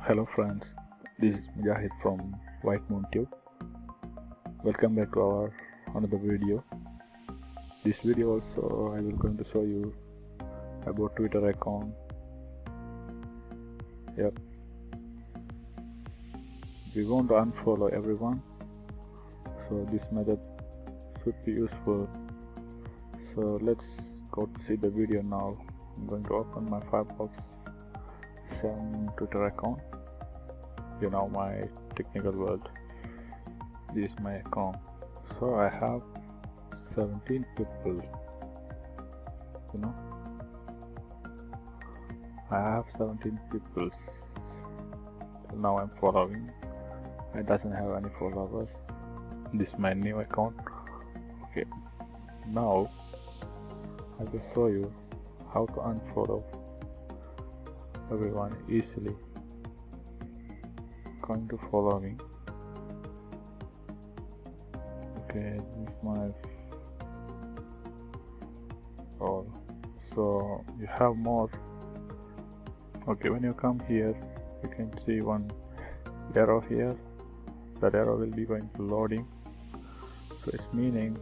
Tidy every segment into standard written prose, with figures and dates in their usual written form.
Hello friends, this is Mujahid from WMT. Welcome back to our another video. This video also I will going to show you about Twitter account. Yep. We want to unfollow everyone, so this method should be useful. So let's go to see the video now. I'm going to open my Firefox 7 Twitter account. You know my technical world. This is my account. So I have 17 people. You know, I have 17 people. Now I'm following. It doesn't have any followers. This is my new account. Okay. Now I will show you how to unfollow everyone easily. Going to following. Okay, this is my all. So you have more. Okay, when you come here, you can see one arrow here. That arrow will be going to loading. So it's meaning.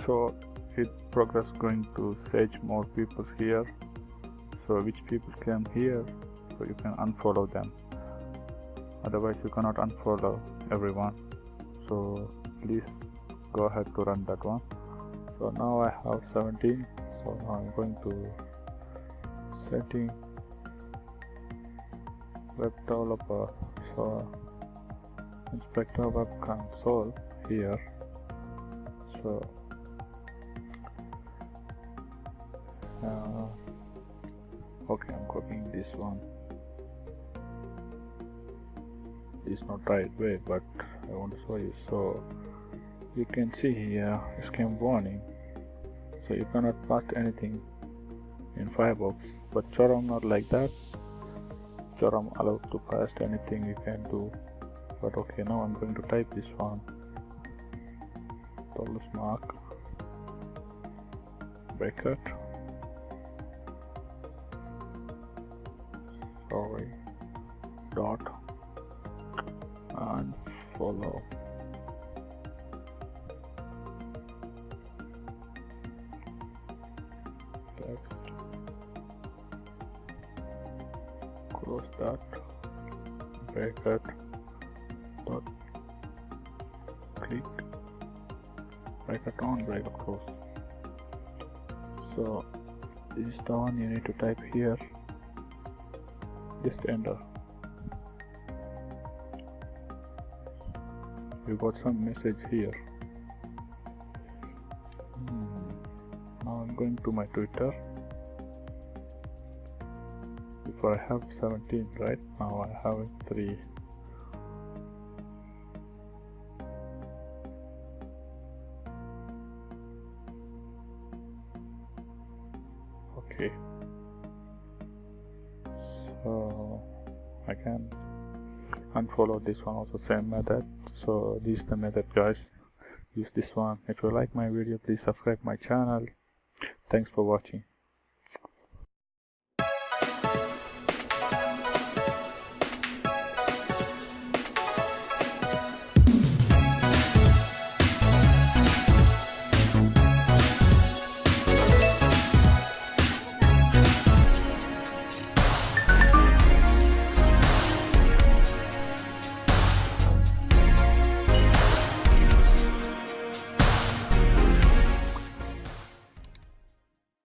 So it progress going to search more people here. So which people came here, so you can unfollow them. Otherwise you cannot unfollow everyone. So please go ahead to run that one. So now I have 17. So now I'm going to setting web developer. So inspector web console here. So okay, I'm copying this one. It's not right way, but I want to show you. So you can see here scam warning. So you cannot paste anything in Firefox, but Choram not like that. Choram allowed to paste anything you can do. But okay, now I'm going to type this one. $mark bracket. Sorry. Dot and follow. Text. Close that. Bracket. Dot. Click. Bracket on. Bracket close. So this is the one you need to type here. Just enter. You got some message here. Now I'm going to my Twitter. Before I have 17, right? Now I have 3. Okay. So I can unfollow this one also, same method. So this is the method, guys. Use this one. If you like my video, please subscribe my channel. Thanks for watching.